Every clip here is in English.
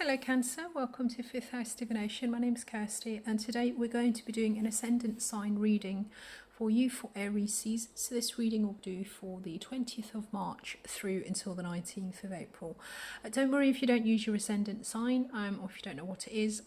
Hello Cancer, welcome to 5th House Divination. My name is Kirsty and today we're going to be doing an ascendant sign reading for you for Aries season. So this reading will do for the 20th of March through until the 19th of April. Don't worry if you don't use your ascendant sign or if you don't know what it is.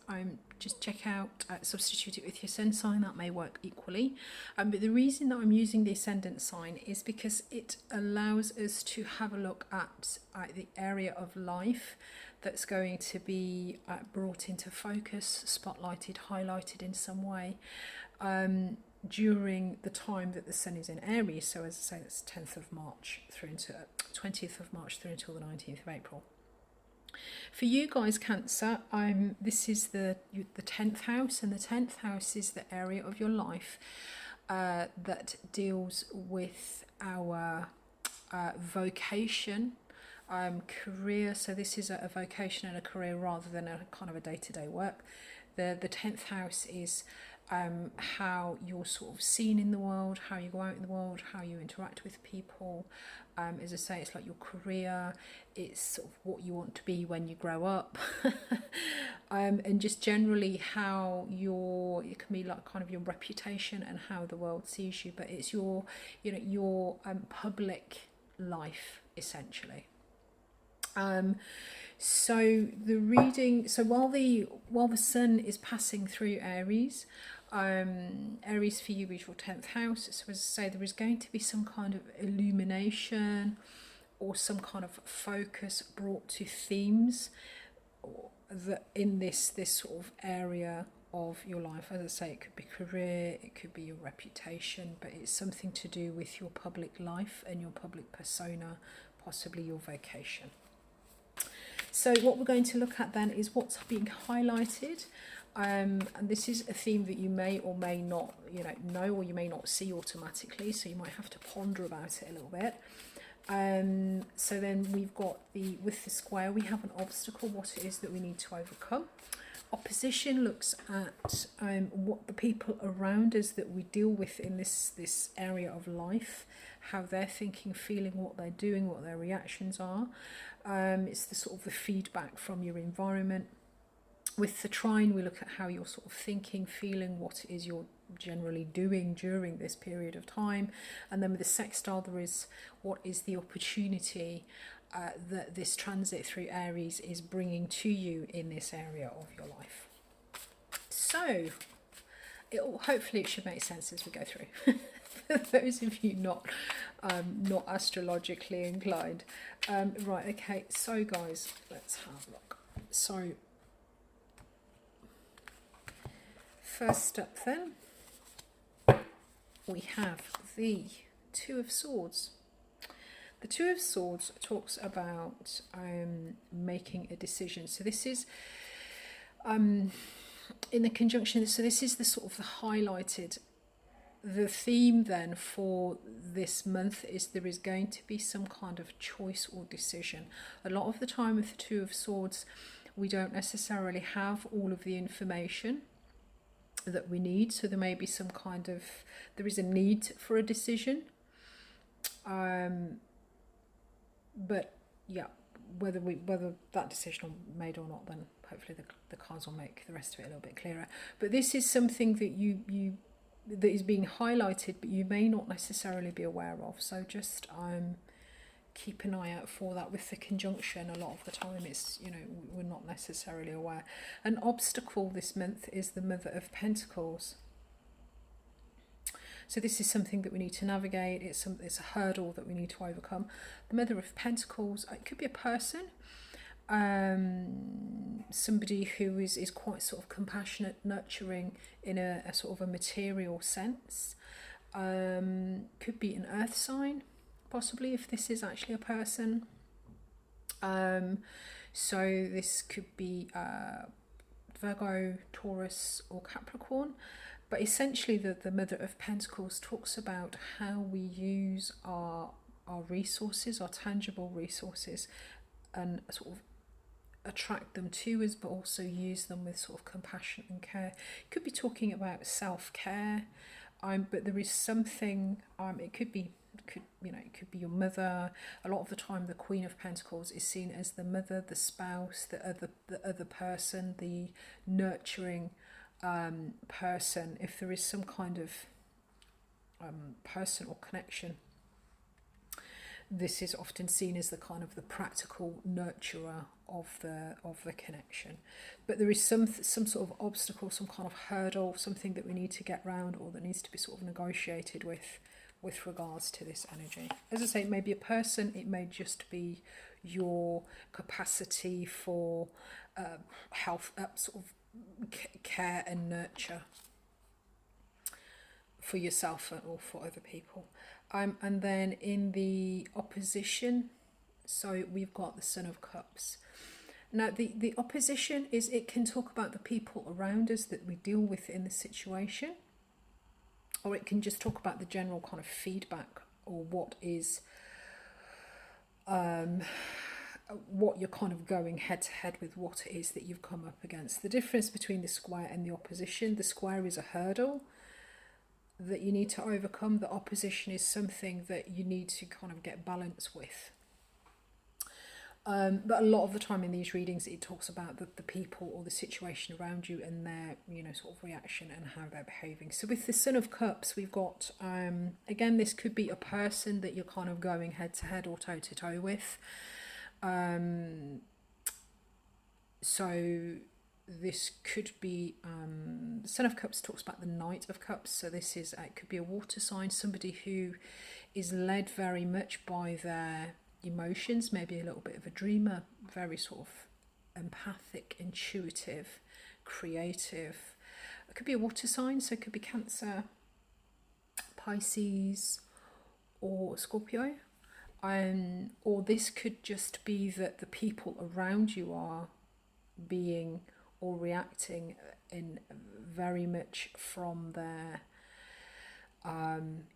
Just check out, substitute it with your sun sign, that may work equally. But the reason that I'm using the ascendant sign is because it allows us to have a look at the area of life that's going to be brought into focus, spotlighted, highlighted in some way during the time that the sun is in Aries. So as I say, it's 10th of March through into 20th of March through until the 19th of April. For you guys, Cancer, this is the 10th house, and the 10th house is the area of your life that deals with our vocation, career. So this is a vocation and a career rather than a kind of a day-to-day work. The 10th house is how you're sort of seen in the world, how you go out in the world, how you interact with people. As I say, it's like your career, it's sort of what you want to be when you grow up. And just generally how it can be like kind of your reputation and how the world sees you, but it's your public life essentially. So the reading, so while the sun is passing through Aries, Aries for you is your 10th house. So as I say, there is going to be some kind of illumination or some kind of focus brought to themes that in this sort of area of your life. As I say, it could be career, it could be your reputation, but it's something to do with your public life and your public persona, possibly your vocation. So what we're going to look at then is what's being highlighted, and this is a theme that you may or may not know, or you may not see automatically, so you might have to ponder about it a little bit. So then we've got with the square, we have an obstacle, what it is that we need to overcome. Opposition looks at what the people around us that we deal with in this area of life, how they're thinking, feeling, what they're doing, what their reactions are. It's the sort of the feedback from your environment. With the trine, we look at how you're sort of thinking, feeling, what it is you're generally doing during this period of time. And then with the sextile, there is what is the opportunity that this transit through Aries is bringing to you in this area of your life. So hopefully it should make sense as we go through. For those of you not astrologically inclined. Right, okay, so guys, let's have a look. So first up then, we have the Two of Swords. The Two of Swords talks about making a decision. So this is in the conjunction, so this is the sort of the highlighted. The theme then for this month is there is going to be some kind of choice or decision. A lot of the time with the Two of Swords, we don't necessarily have all of the information that we need. So there may be there is a need for a decision. But yeah, whether that decision is made or not, then hopefully the cards will make the rest of it a little bit clearer. But this is something that that is being highlighted, but you may not necessarily be aware of. So just keep an eye out for that. With the conjunction, a lot of the time it's we're not necessarily aware. An obstacle this month is the Mother of Pentacles. So this is something that we need to navigate. It's a hurdle that we need to overcome. The Mother of Pentacles, it could be a person, somebody who is quite sort of compassionate, nurturing in a sort of a material sense. Could be an earth sign, possibly, if this is actually a person. So this could be Virgo, Taurus or Capricorn. But essentially the Mother of Pentacles talks about how we use our resources, our tangible resources, and sort of attract them to us, but also use them with sort of compassion and care. Could be talking about self-care, but there is something, it could be It could be your mother. A lot of the time, the Queen of Pentacles is seen as the mother, the spouse, the other person, the nurturing person. If there is some kind of personal connection, this is often seen as the kind of the practical nurturer of the connection. But there is some sort of obstacle, some kind of hurdle, something that we need to get round, or that needs to be sort of negotiated with regards to this energy. As I say, it may be a person, it may just be your capacity for health, sort of care and nurture for yourself or for other people. And then in the opposition, so we've got the Son of Cups. Now the opposition is, it can talk about the people around us that we deal with in the situation, or it can just talk about the general kind of feedback, or what is what you're kind of going head to head with, what it is that you've come up against. The difference between the square and the opposition: the square is a hurdle that you need to overcome. The opposition is something that you need to kind of get balance with. But a lot of the time in these readings, it talks about the people or the situation around you and their, sort of reaction and how they're behaving. So with the Son of Cups, we've got, again, this could be a person that you're kind of going head to head or toe to toe with. So this could be, Son of Cups talks about the Knight of Cups. So this is, it could be a water sign, somebody who is led very much by their emotions, maybe a little bit of a dreamer, very sort of empathic, intuitive, creative. It could be a water sign, so it could be Cancer, Pisces, or Scorpio. Or this could just be that the people around you are being or reacting in very much from their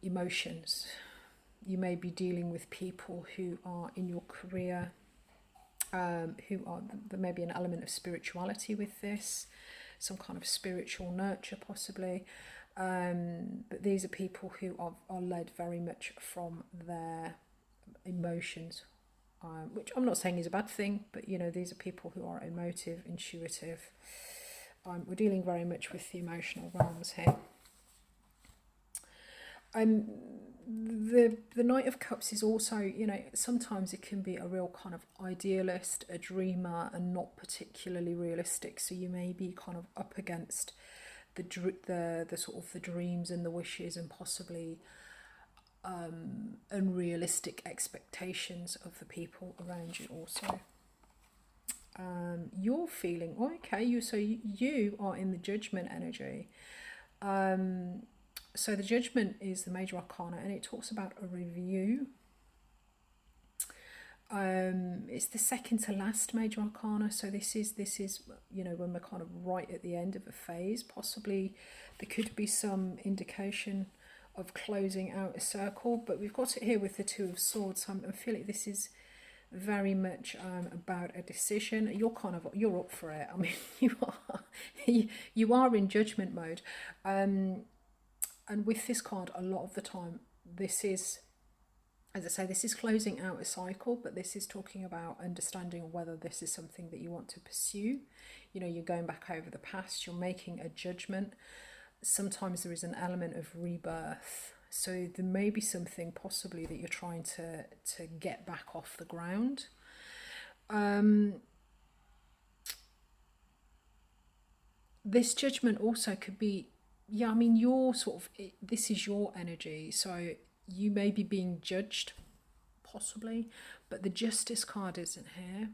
emotions. You may be dealing with people who are in your career, there may be an element of spirituality with this, some kind of spiritual nurture possibly. But these are people who are led very much from their emotions, which I'm not saying is a bad thing, but these are people who are emotive, intuitive. We're dealing very much with the emotional realms here. The Knight of Cups is also, sometimes it can be a real kind of idealist, a dreamer, and not particularly realistic. So you may be kind of up against the sort of the dreams and the wishes and possibly unrealistic expectations of the people around you also. You're feeling okay. You are in the Judgment energy. So the Judgment is the major arcana, and it talks about a review. It's the second to last major arcana. So this is when we're kind of right at the end of a phase. Possibly there could be some indication of closing out a circle, but we've got it here with the Two of Swords. So I feel like this is very much about a decision. You're up for it. I mean, you are in judgment mode. And with this card, a lot of the time, this is, as I say, this is closing out a cycle, but this is talking about understanding whether this is something that you want to pursue. You're going back over the past, you're making a judgment. Sometimes there is an element of rebirth. So there may be something possibly that you're trying to get back off the ground. This judgment also could be, you're sort of, this is your energy, so you may be being judged, possibly, but the Justice card isn't here.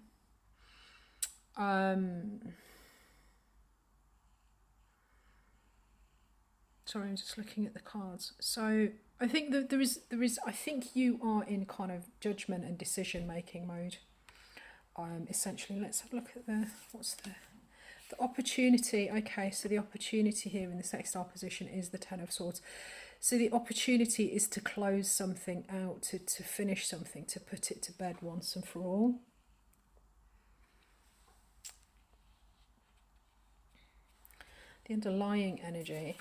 Sorry, I'm just looking at the cards. So I think that there is. I think you are in kind of judgment and decision-making mode. Essentially, let's have a look at what's the opportunity. Okay, so the opportunity here in the sextile position is the Ten of Swords. So the opportunity is to close something out, to finish something, to put it to bed once and for all. The underlying energy,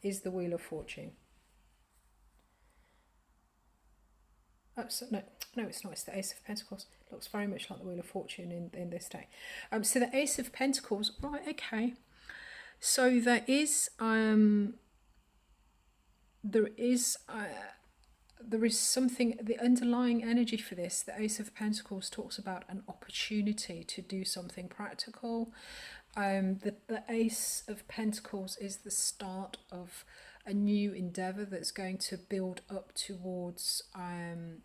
is the Wheel of Fortune. No, no, it's not. It's the Ace of Pentacles. It looks very much like the Wheel of Fortune in this deck. So the Ace of Pentacles, right? Okay. So there is something. The underlying energy for this, the Ace of Pentacles talks about an opportunity to do something practical. The Ace of Pentacles is the start of a new endeavor that's going to build up towards kind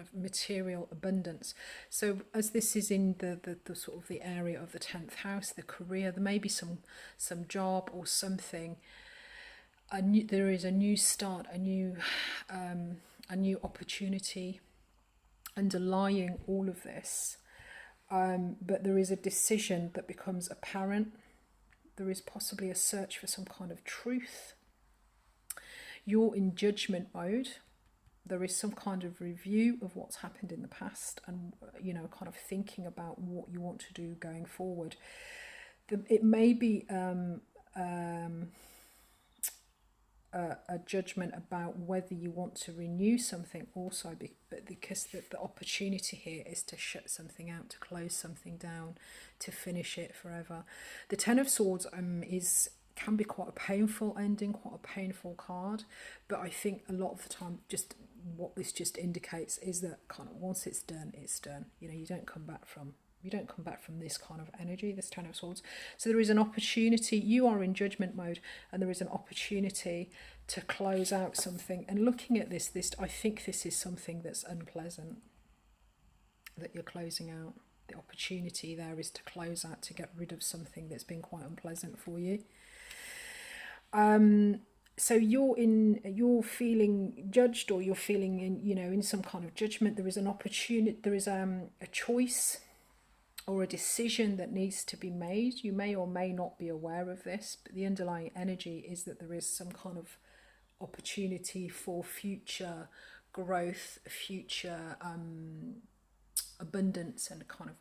of material abundance. So as this is in the sort of the area of the 10th house, the career, there may be some job or something. There is a new start, a new opportunity underlying all of this. But there is a decision that becomes apparent. There is possibly a search for some kind of truth. You're in judgment mode. There is some kind of review of what's happened in the past and, kind of thinking about what you want to do going forward. It may be a judgment about whether you want to renew something also, but because the opportunity here is to shut something out, to close something down, to finish it forever. The Ten of Swords can be quite a painful ending, quite a painful card, but I think a lot of the time just what this just indicates is that kind of once it's done, it's done. You don't come back from this kind of energy, this Ten of Swords. So there is an opportunity. You are in judgment mode, and there is an opportunity to close out something. And looking at this, I think this is something that's unpleasant that you're closing out. The opportunity there is to close out, to get rid of something that's been quite unpleasant for you. So you're feeling judged, or you're feeling in some kind of judgment. There is an opportunity. There is a choice or a decision that needs to be made. You may or may not be aware of this, but the underlying energy is that there is some kind of opportunity for future growth, future abundance, and kind of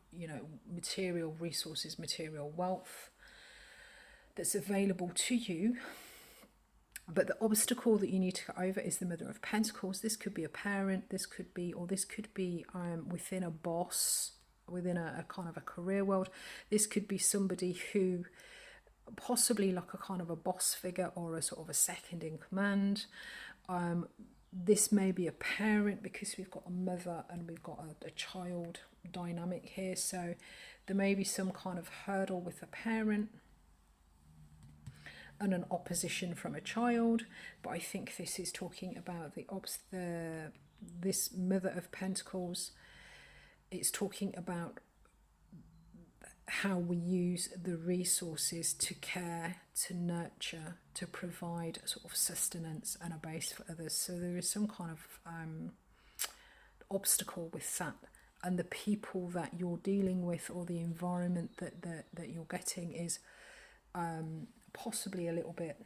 material resources, material wealth that's available to you. But the obstacle that you need to get over is the Mother of Pentacles. This could be a parent, this could be within a boss, within a kind of a career world. This could be somebody who possibly like a kind of a boss figure or a sort of a second in command. This may be a parent, because we've got a mother and we've got a child dynamic here. So there may be some kind of hurdle with a parent and an opposition from a child, but I think this is talking about this Mother of Pentacles. It's talking about how we use the resources to care, to nurture, to provide sort of sustenance and a base for others. So there is some kind of obstacle with that, and the people that you're dealing with, or the environment that you're getting is possibly a little bit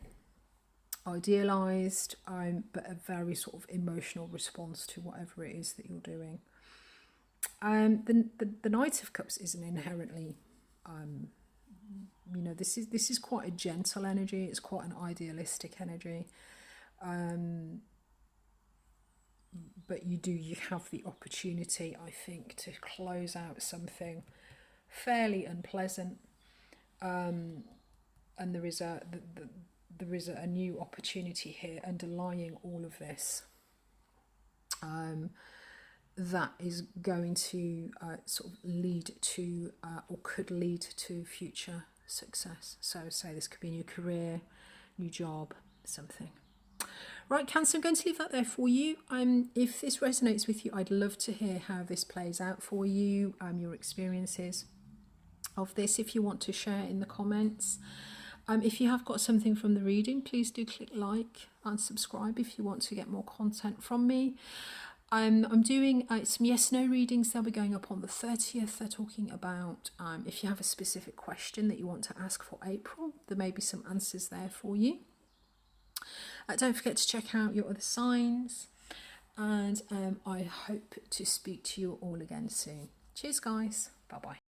idealized, but a very sort of emotional response to whatever it is that you're doing. The Knight of Cups is an inherently this is quite a gentle energy. It's quite an idealistic energy, but you have the opportunity, I think, to close out something fairly unpleasant, and there is a new opportunity here underlying all of this, that is going to sort of lead to or could lead to future success. So say this could be a new career, new job, something. Right, Cancer, I'm going to leave that there for you. If this resonates with you, I'd love to hear how this plays out for you, your experiences of this, if you want to share in the comments. If you have got something from the reading, please do click like and subscribe if you want to get more content from me. I'm doing some yes/no readings. They'll be going up on the 30th. They're talking about if you have a specific question that you want to ask for April, there may be some answers there for you. Don't forget to check out your other signs, and I hope to speak to you all again soon. Cheers, guys. Bye-bye.